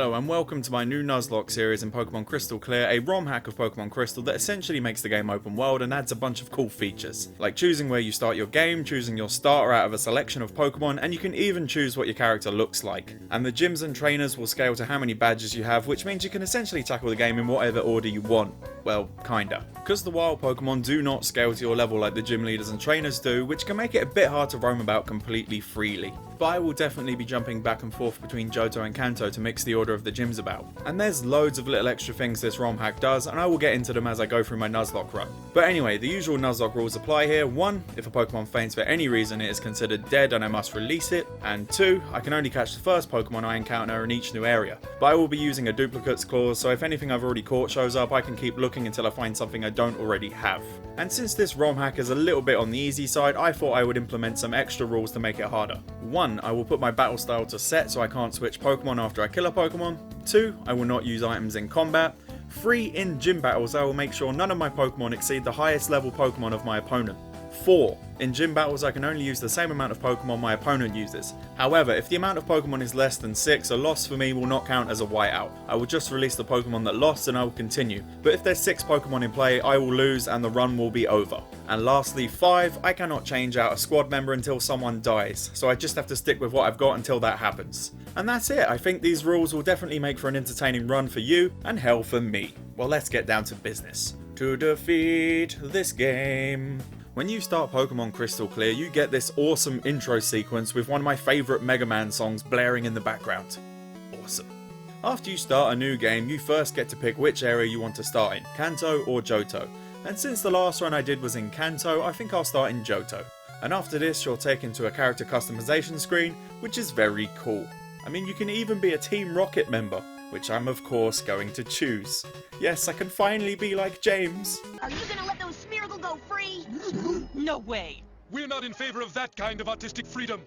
Hello and welcome to my new Nuzlocke series in Pokemon Crystal Clear, a ROM hack of Pokemon Crystal that essentially makes the game open world and adds a bunch of cool features, like choosing where you start your game, choosing your starter out of a selection of Pokemon, and you can even choose what your character looks like. And the gyms and trainers will scale to how many badges you have, which means you can essentially tackle the game in whatever order you want. Well, kinda. Because the wild Pokemon do not scale to your level like the gym leaders and trainers do, which can make it a bit hard to roam about completely freely. But I will definitely be jumping back and forth between Johto and Kanto to mix the order of the gyms about. And there's loads of little extra things this ROM hack does, and I will get into them as I go through my Nuzlocke run. But anyway, the usual Nuzlocke rules apply here. 1. If a Pokemon faints for any reason, it is considered dead and I must release it. And 2. I can only catch the first Pokemon I encounter in each new area. But I will be using a duplicates clause, so if anything I've already caught shows up, I can keep looking until I find something I don't already have. And since this ROM hack is a little bit on the easy side, I thought I would implement some extra rules to make it harder. 1. I will put my battle style to set so I can't switch Pokemon after I kill a Pokemon. 2. I will not use items in combat. 3. In gym battles I will make sure none of my Pokemon exceed the highest level Pokemon of my opponent. 4. In gym battles I can only use the same amount of Pokemon my opponent uses. However, if the amount of Pokemon is less than 6, a loss for me will not count as a whiteout. I will just release the Pokemon that lost and I will continue. But if there's 6 Pokemon in play, I will lose and the run will be over. And lastly, 5. I cannot change out a squad member until someone dies, so I just have to stick with what I've got until that happens. And that's it. I think these rules will definitely make for an entertaining run for you, and hell for me. Well, let's get down to business. To defeat this game. When you start Pokemon Crystal Clear, you get this awesome intro sequence with one of my favourite Mega Man songs blaring in the background. Awesome. After you start a new game, you first get to pick which area you want to start in, Kanto or Johto. And since the last run I did was in Kanto, I think I'll start in Johto. And after this, you're taken to a character customization screen, which is very cool. I mean, you can even be a Team Rocket member, which I'm of course going to choose. Yes, I can finally be like James. Are you gonna let those Smeargle go free? No way! We're not in favor of that kind of artistic freedom.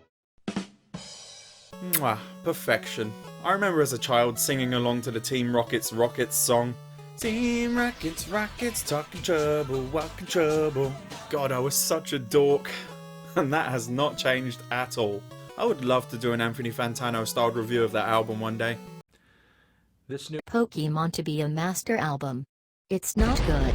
Mwah, perfection. I remember as a child singing along to the Team Rockets song. Team Rockets, talking trouble, walking trouble. God, I was such a dork. And that has not changed at all. I would love to do an Anthony Fantano styled review of that album one day. This new Pokemon to be a master album. It's not good.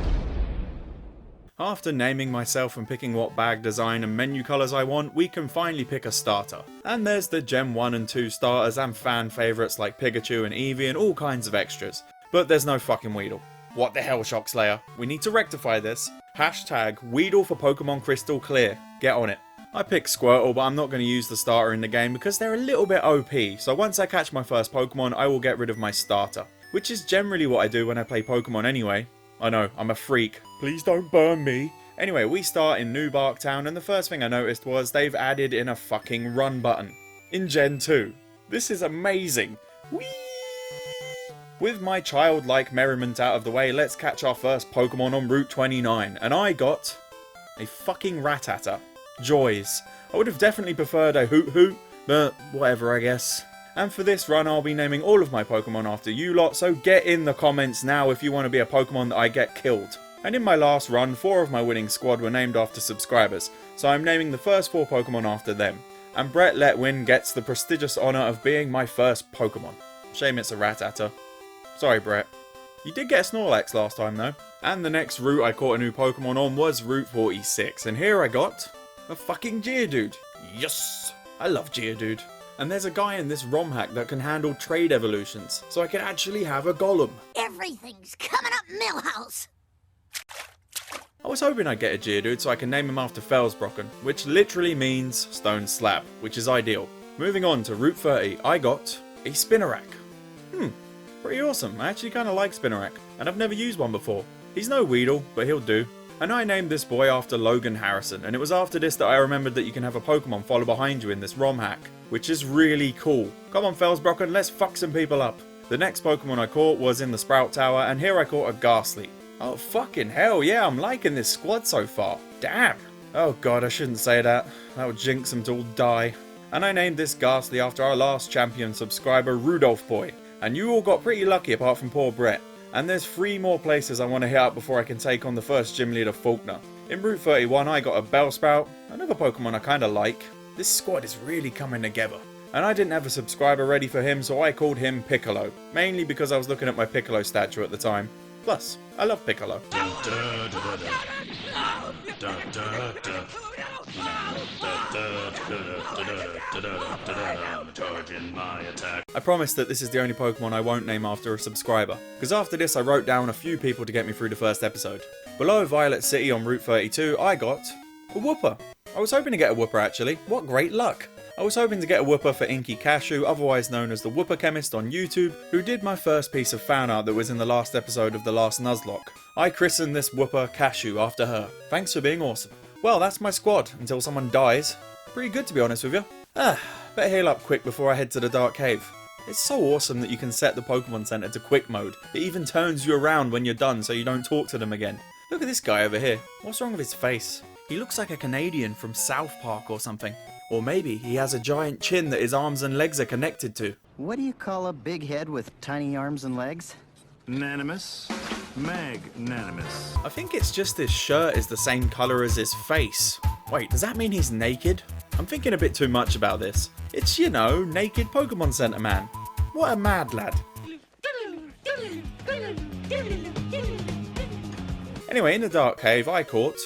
After naming myself and picking what bag design and menu colours I want, we can finally pick a starter. And there's the Gen 1 and 2 starters and fan favourites like Pikachu and Eevee and all kinds of extras. But there's no fucking Weedle. What the hell, Shockslayer? We need to rectify this. Hashtag Weedle for Pokemon Crystal Clear. Get on it. I picked Squirtle, but I'm not going to use the starter in the game because they're a little bit OP, so once I catch my first Pokemon, I will get rid of my starter. Which is generally what I do when I play Pokemon anyway. I know, I'm a freak. Please don't burn me. Anyway, we start in New Bark Town, and the first thing I noticed was they've added in a fucking run button. In Gen 2. This is amazing. Whee! With my childlike merriment out of the way, let's catch our first Pokemon on Route 29, and I got a fucking Rattata. Joys. I would have definitely preferred a Hoot Hoot, but whatever I guess. And for this run I'll be naming all of my Pokemon after you lot, so get in the comments now if you want to be a Pokemon that I get killed. And in my last run, 4 of my winning squad were named after subscribers, so I'm naming the first 4 Pokemon after them. And Brett Letwin gets the prestigious honour of being my first Pokemon. Shame it's a Rattata. Sorry Brett. You did get a Snorlax last time though. And the next route I caught a new Pokemon on was Route 46, and here I got a fucking Geodude. Yes! I love Geodude. And there's a guy in this ROM hack that can handle trade evolutions, so I can actually have a Golem. Everything's coming up Millhouse! I was hoping I'd get a Geodude so I can name him after Felsbrocken, which literally means stone slab, which is ideal. Moving on to Route 30, I got a Spinarak. Pretty awesome. I actually kinda like Spinarak, and I've never used one before. He's no Weedle, but he'll do. And I named this boy after Logan Harrison, and it was after this that I remembered that you can have a Pokemon follow behind you in this ROM hack, which is really cool. Come on Felsbrocken, let's fuck some people up. The next Pokemon I caught was in the Sprout Tower, and here I caught a Ghastly. Oh fucking hell, yeah, I'm liking this squad so far. Damn. Oh god, I shouldn't say that. That would jinx them to all die. And I named this Ghastly after our last champion subscriber, Rudolph Boy. And you all got pretty lucky apart from poor Brett. And there's 3 more places I want to hit up before I can take on the first gym leader, Falkner. In Route 31 I got a Bellsprout, another Pokemon I kinda like. This squad is really coming together. and I didn't have a subscriber ready for him, so I called him Piccolo, mainly because I was looking at my Piccolo statue at the time. Plus, I love Piccolo. I promise that this is the only Pokemon I won't name after a subscriber, because after this I wrote down a few people to get me through the first episode. Below Violet City on Route 32, I got a Wooper. I was hoping to get a Wooper actually. What great luck! I was hoping to get a Wooper for Inky Cashew, otherwise known as the Wooper Chemist on YouTube, who did my first piece of fan art that was in the last episode of the last Nuzlocke. I christened this Wooper Cashew after her. Thanks for being awesome. Well, that's my squad, until someone dies. Pretty good to be honest with you. Better heal up quick before I head to the Dark Cave. It's so awesome that you can set the Pokemon Center to quick mode. It even turns you around when you're done so you don't talk to them again. Look at this guy over here. What's wrong with his face? He looks like a Canadian from South Park or something. Or maybe he has a giant chin that his arms and legs are connected to. What do you call a big head with tiny arms and legs? Nanimous. Magnanimous. I think it's just his shirt is the same colour as his face. Wait, does that mean he's naked? I'm thinking a bit too much about this. It's, you know, naked Pokemon Center man. What a mad lad. Anyway, in the Dark Cave I caught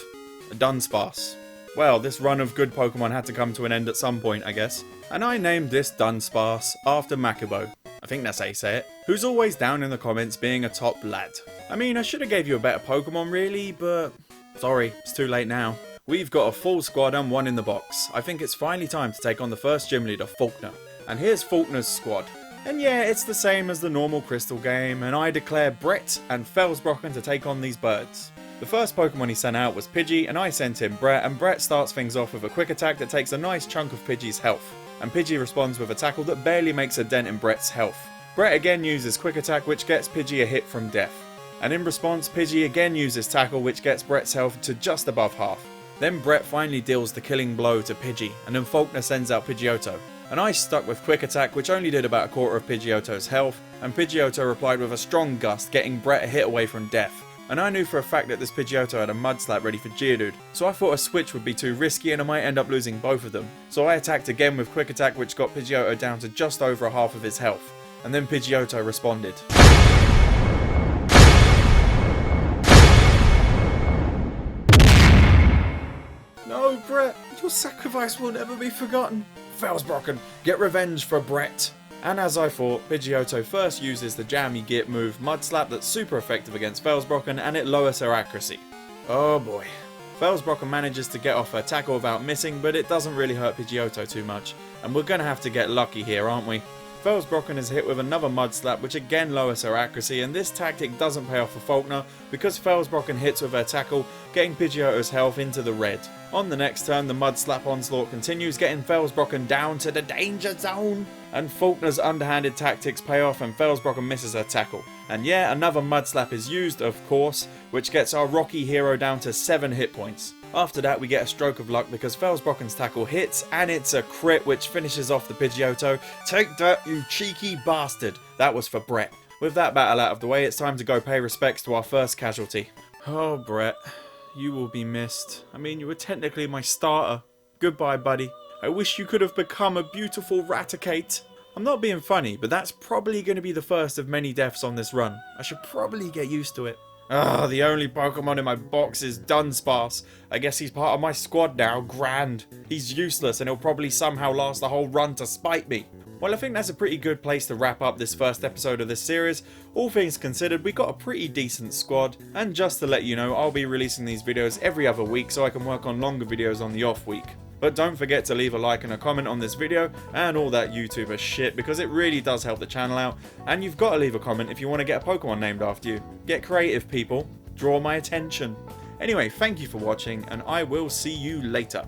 a Dunsparce. Well, this run of good Pokemon had to come to an end at some point, I guess. And I named this Dunsparce after Makubo. I think that's how you say it. Who's always down in the comments being a top lad. I mean, I should have gave you a better Pokemon really, but sorry, it's too late now. We've got a full squad and one in the box. I think it's finally time to take on the first gym leader, Falkner. And here's Falkner's squad. And yeah, it's the same as the normal Crystal game, and I declare Brett and Felsbrocken to take on these birds. The first Pokemon he sent out was Pidgey, and I sent him Brett, and Brett starts things off with a quick attack that takes a nice chunk of Pidgey's health. And Pidgey responds with a tackle that barely makes a dent in Brett's health. Brett again uses quick attack, which gets Pidgey a hit from death. And in response, Pidgey again uses tackle, which gets Brett's health to just above half. Then Brett finally deals the killing blow to Pidgey, and then Falkner sends out Pidgeotto. And I stuck with quick attack, which only did about a quarter of Pidgeotto's health, and Pidgeotto replied with a strong gust, getting Brett a hit away from death. And I knew for a fact that this Pidgeotto had a Mud Slap ready for Geodude, so I thought a switch would be too risky and I might end up losing both of them. So I attacked again with quick attack, which got Pidgeotto down to just over half of his health. And then Pidgeotto responded. No, Brett, your sacrifice will never be forgotten. Felsbrocken, get revenge for Brett. And as I thought, Pidgeotto first uses the jammy git move Mud Slap that's super effective against Felsbrocken, and it lowers her accuracy. Oh boy. Felsbrocken manages to get off her tackle without missing, but it doesn't really hurt Pidgeotto too much, and we're gonna have to get lucky here, aren't we? Felsbrocken is hit with another Mud Slap, which again lowers her accuracy, and this tactic doesn't pay off for Falkner because Felsbrocken hits with her tackle, getting Pidgeotto's health into the red. On the next turn, the Mud Slap onslaught continues, getting Felsbrocken down to the danger zone. And Falkner's underhanded tactics pay off and Felsbrocken misses her tackle. And yeah, another Mud Slap is used, of course, which gets our Rocky hero down to 7 hit points. After that, we get a stroke of luck because Felsbrocken's tackle hits, and it's a crit which finishes off the Pidgeotto. Take that, you cheeky bastard! That was for Brett. With that battle out of the way, it's time to go pay respects to our first casualty. Oh, Brett. You will be missed. I mean, you were technically my starter. Goodbye, buddy. I wish you could have become a beautiful Raticate. I'm not being funny, but that's probably going to be the first of many deaths on this run. I should probably get used to it. The only Pokemon in my box is Dunsparce. I guess he's part of my squad now. Grand. He's useless and he'll probably somehow last the whole run to spite me. Well, I think that's a pretty good place to wrap up this first episode of this series. All things considered, we got a pretty decent squad. And just to let you know, I'll be releasing these videos every other week so I can work on longer videos on the off week. But don't forget to leave a like and a comment on this video and all that YouTuber shit because it really does help the channel out. And you've got to leave a comment if you want to get a Pokemon named after you. Get creative, people. Draw my attention. Anyway, thank you for watching and I will see you later.